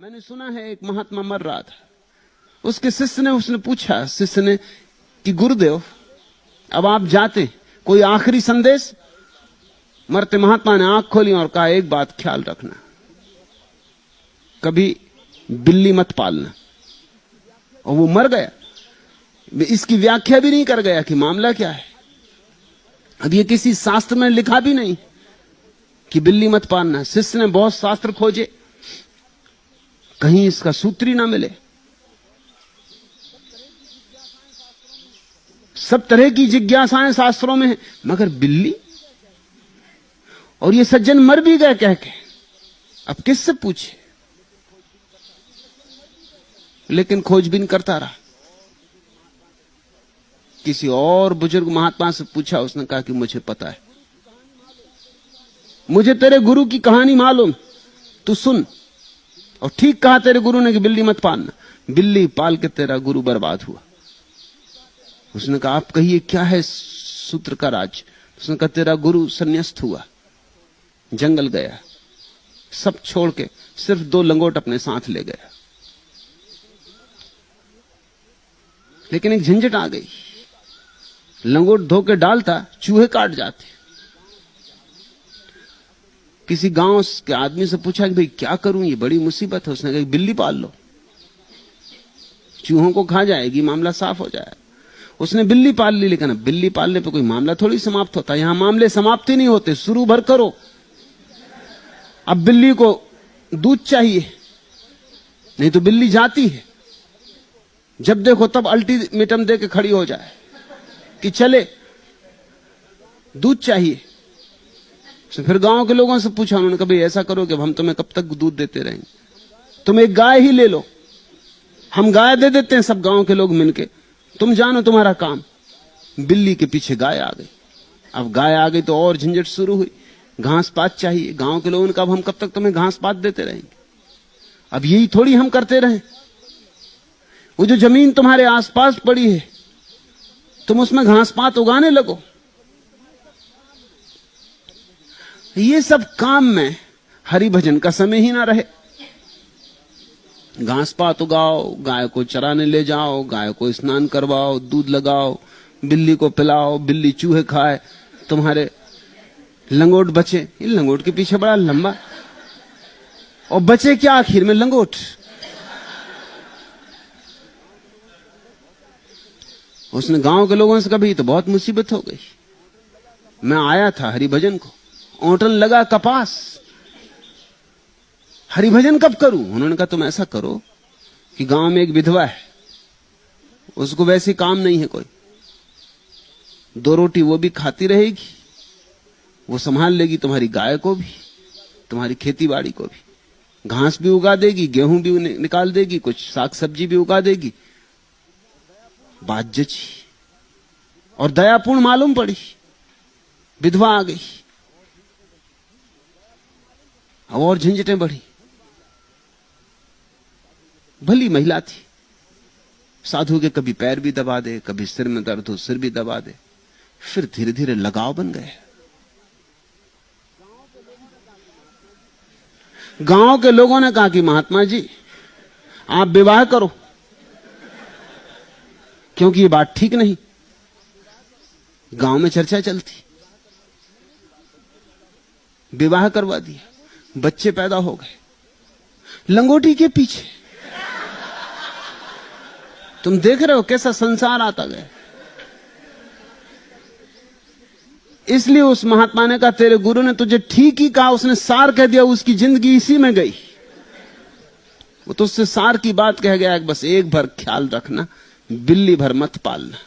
मैंने सुना है एक महात्मा मर रहा था, उसके शिष्य ने उसने पूछा शिष्य ने कि गुरुदेव अब आप जाते, कोई आखिरी संदेश? मरते महात्मा ने आंख खोली और कहा एक बात ख्याल रखना, कभी बिल्ली मत पालना। और वो मर गया। इसकी व्याख्या भी नहीं कर गया कि मामला क्या है। अब ये किसी शास्त्र में लिखा भी नहीं कि बिल्ली मत पालना। शिष्य ने बहुत शास्त्र खोजे, कहीं इसका सूत्र ही ना मिले। सब तरह की जिज्ञासाएं शास्त्रों में हैं, मगर बिल्ली? और ये सज्जन मर भी गए कह के, अब किससे पूछे? लेकिन खोजबीन करता रहा। किसी और बुजुर्ग महात्मा से पूछा, उसने कहा कि मुझे पता है, मुझे तेरे गुरु की कहानी मालूम, तू सुन। और ठीक कहा तेरे गुरु ने कि बिल्ली मत पालना। बिल्ली पाल के तेरा गुरु बर्बाद हुआ। उसने कहा आप कहिए क्या है सूत्र का राज? उसने कहा तेरा गुरु संन्यास्त हुआ, जंगल गया, सब छोड़ के सिर्फ 2 लंगोट अपने साथ ले गया। लेकिन एक झंझट आ गई, लंगोट धो के डालता, चूहे काट जाते। किसी गांव के आदमी से पूछा कि भाई क्या करूं, ये बड़ी मुसीबत है। उसने कहा बिल्ली पाल लो, चूहों को खा जाएगी, मामला साफ हो जाएगा। उसने बिल्ली पाल ली, लेकिन बिल्ली पालने पे कोई मामला थोड़ी समाप्त होता। यहां मामले समाप्त ही नहीं होते, शुरू भर करो। अब बिल्ली को दूध चाहिए, नहीं तो बिल्ली जाती है। जब देखो तब अल्टीमेटम दे के खड़ी हो जाए कि चले, दूध चाहिए। फिर गांव के लोगों से पूछा, उन्होंने कहा भाई ऐसा करो कि हम तुम्हें कब तक दूध देते रहेंगे, तुम एक गाय ही ले लो, हम गाय दे देते हैं सब गांव के लोग मिलके, तुम जानो तुम्हारा काम। बिल्ली के पीछे गाय आ गई। अब गाय आ गई तो और झंझट शुरू हुई, घास पात चाहिए। गांव के लोगों ने कहा हम कब तक तुम्हें घास पात देते रहेंगे, अब यही थोड़ी हम करते रहें। वो जो जमीन तुम्हारे आसपास पड़ी है, तुम उसमें घास पात उगाने लगो। ये सब काम में हरि भजन का समय ही ना रहे। घास पात उगाओ, गाय को चराने ले जाओ, गाय को स्नान करवाओ, दूध लगाओ, बिल्ली को पिलाओ, बिल्ली चूहे खाए, तुम्हारे लंगोट बचे। ये लंगोट के पीछे बड़ा लंबा, और बचे क्या आखिर में? लंगोट। उसने गांव के लोगों से कहा भाई तो बहुत मुसीबत हो गई, मैं आया था हरिभजन को, ओंटन लगा कपास, हरिभजन कब करूं? उन्होंने कहा तुम ऐसा करो कि गांव में एक विधवा है, उसको वैसे काम नहीं है कोई, 2 रोटी वो भी खाती रहेगी, वो संभाल लेगी तुम्हारी गाय को भी, तुम्हारी खेती बाड़ी को भी, घास भी उगा देगी, गेहूं भी निकाल देगी, कुछ साग सब्जी भी उगा देगी। बात जची और दयापूर्ण मालूम पड़ी। विधवा आ गई और झंझटें बढ़ी। भली महिला थी, साधु के कभी पैर भी दबा दे, कभी सिर में दर्द हो सिर भी दबा दे। फिर धीरे धीरे लगाव बन गए। गांव के लोगों ने कहा कि महात्मा जी आप विवाह करो, क्योंकि ये बात ठीक नहीं। गांव में चर्चा चलती, विवाह करवा दिया, बच्चे पैदा हो गए लंगोटी के पीछे। तुम देख रहे हो कैसा संसार आता गया। इसलिए उस महात्मा ने कहा तेरे गुरु ने तुझे ठीक ही कहा, उसने सार कह दिया, उसकी जिंदगी इसी में गई। वो तो उससे सार की बात कह गया, बस एक भर ख्याल रखना, बिल्ली भर मत पालना।